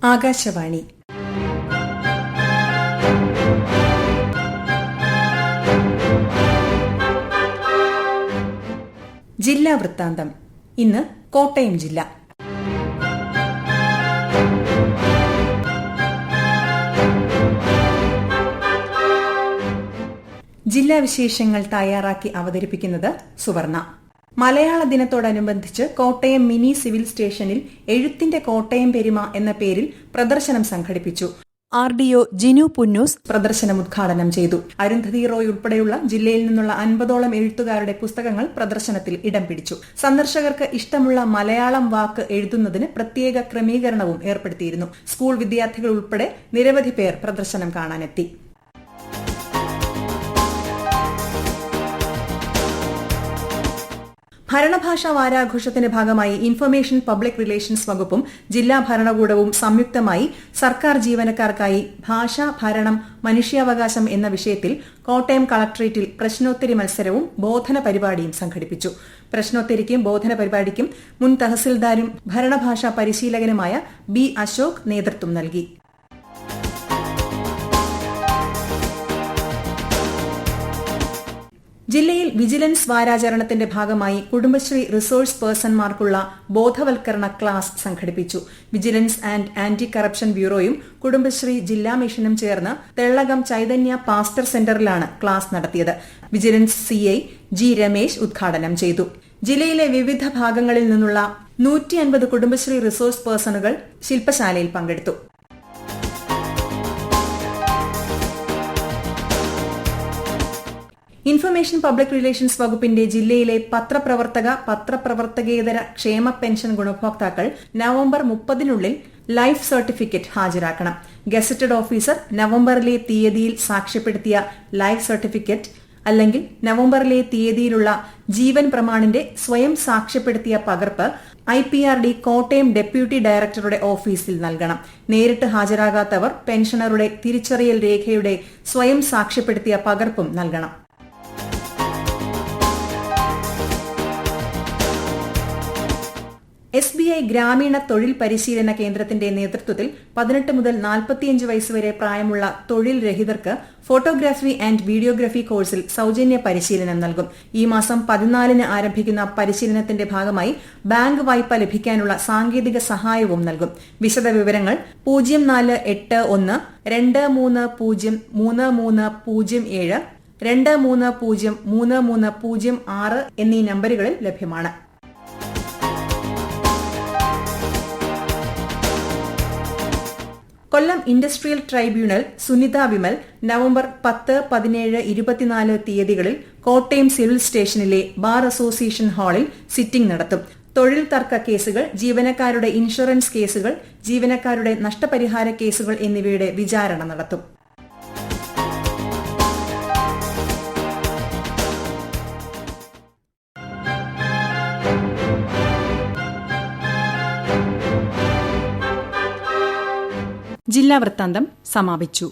ആകാശവാണി ജില്ലാ വൃത്താന്തം. ഇന്ന് കോട്ടയം ജില്ല. ജില്ലാ വിശേഷങ്ങൾ തയ്യാറാക്കി അവതരിപ്പിക്കുന്നത് സുവർണ. മലയാള ദിനത്തോടനുബന്ധിച്ച് കോട്ടയം മിനി സിവിൽ സ്റ്റേഷനിൽ എഴുത്തിന്റെ കോട്ടയം പെരുമ എന്ന പേരിൽ പ്രദർശനം സംഘടിപ്പിച്ചു. RDO ജിനു പുന്നൂസ് പ്രദർശനം ഉദ്ഘാടനം ചെയ്തു. അരുന്ധതി റോയ് ഉൾപ്പെടെയുള്ള ജില്ലയിൽ നിന്നുള്ള 50ഓളം എഴുത്തുകാരുടെ പുസ്തകങ്ങൾ പ്രദർശനത്തിൽ ഇടം പിടിച്ചു. സന്ദർശകർക്ക് ഇഷ്ടമുള്ള മലയാളം വാക്ക് എഴുതുന്നതിന് പ്രത്യേക ക്രമീകരണവും ഏർപ്പെടുത്തിയിരുന്നു. സ്കൂൾ വിദ്യാർത്ഥികൾ ഉൾപ്പെടെ നിരവധി പേർ പ്രദർശനം കാണാനെത്തി. ഭരണഭാഷാ വാരാഘോഷത്തിന്റെ ഭാഗമായി ഇൻഫർമേഷൻ പബ്ലിക് റിലേഷൻസ് വകുപ്പും ജില്ലാ ഭരണകൂടവും സംയുക്തമായി സർക്കാർ ജീവനക്കാർക്കായി ഭാഷ, ഭരണം, മനുഷ്യാവകാശം എന്ന വിഷയത്തിൽ കോട്ടയം കളക്ടറേറ്റിൽ പ്രശ്നോത്തരി മത്സരവും ബോധന പരിപാടിയും സംഘടിപ്പിച്ചു. പ്രശ്നോത്തരിക്കും ബോധന പരിപാടിക്കും മുൻ തഹസിൽദാരും ഭരണഭാഷാ പരിശീലകനുമായ B. അശോക് നേതൃത്വം നൽകി. ജില്ലയിൽ വിജിലൻസ് വാരാചരണത്തിന്റെ ഭാഗമായി കുടുംബശ്രീ റിസോഴ്സ് പേഴ്സൺമാർക്കുള്ള ബോധവൽക്കരണ ക്ലാസ് സംഘടിപ്പിച്ചു. വിജിലൻസ് ആൻഡ് ആന്റി കറപ്ഷൻ ബ്യൂറോയും കുടുംബശ്രീ ജില്ലാ മിഷനും ചേർന്ന് തെള്ളകം ചൈതന്യ പാസ്റ്റർ സെന്ററിലാണ് ക്ലാസ് നടത്തിയത്. Vigilance CI G. രമേശ് ഉദ്ഘാടനം ചെയ്തു. ജില്ലയിലെ വിവിധ ഭാഗങ്ങളിൽ നിന്നുള്ള 150 കുടുംബശ്രീ റിസോഴ്സ് പേഴ്സണുകൾ ശില്പശാലയിൽ പങ്കെടുത്തു. ഇൻഫർമേഷൻ പബ്ലിക് റിലേഷൻസ് വകുപ്പിന്റെ ജില്ലയിലെ പത്രപ്രവർത്തകേതര ക്ഷേമ പെൻഷൻ ഗുണഭോക്താക്കൾ നവംബർ 30-നുള്ളിൽ ലൈഫ് സർട്ടിഫിക്കറ്റ് ഹാജരാക്കണം. ഗസറ്റഡ് ഓഫീസർ നവംബറിലെ തീയതിയിൽ സാക്ഷ്യപ്പെടുത്തിയ ലൈഫ് സർട്ടിഫിക്കറ്റ് അല്ലെങ്കിൽ നവംബറിലെ തീയതിയിലുള്ള ജീവൻ പ്രമാണിന്റെ സ്വയം സാക്ഷ്യപ്പെടുത്തിയ പകർപ്പ് IPRD കോട്ടയം ഡെപ്യൂട്ടി ഡയറക്ടറുടെ ഓഫീസിൽ നൽകണം. നേരിട്ട് ഹാജരാകാത്തവർ പെൻഷനറുടെ തിരിച്ചറിയൽ രേഖയുടെ സ്വയം സാക്ഷ്യപ്പെടുത്തിയ പകർപ്പും നൽകണം. SBI ഗ്രാമീണ തൊഴിൽ പരിശീലന കേന്ദ്രത്തിന്റെ നേതൃത്വത്തിൽ 18 മുതൽ 45 വയസ്സുവരെ പ്രായമുള്ള തൊഴിൽ രഹിതർക്ക് ഫോട്ടോഗ്രാഫി ആൻഡ് വീഡിയോഗ്രഫി കോഴ്സിൽ സൌജന്യ പരിശീലനം നൽകും. ഈ മാസം 14-ന് ആരംഭിക്കുന്ന പരിശീലനത്തിന്റെ ഭാഗമായി ബാങ്ക് വായ്പ ലഭിക്കാനുള്ള സാങ്കേതിക സഹായവും നൽകും. വിശദവിവരങ്ങൾ 0481 23033007 23033006 എന്നീ നമ്പറുകളിൽ ലഭ്യമാണ്. Kollam industrial tribunal Sunitha Vimal November 10, 17, 24 തീയതികളിൽ കോട്ടയം സിവിൽ സ്റ്റേഷനിലെ ബാർ അസോസിയേഷൻ ഹാളിൽ സിറ്റിംഗ് നടത്തും. തൊഴിൽ തർക്ക കേസുകൾ, ജീവനക്കാരുടെ ഇൻഷുറൻസ് കേസുകൾ, ജീവനക്കാരുടെ നഷ്ടപരിഹാര കേസുകൾ എന്നിവയുടെ വിചാരണ നടത്തും. ജില്ലാ വൃത്താന്തം സമാപിച്ചു.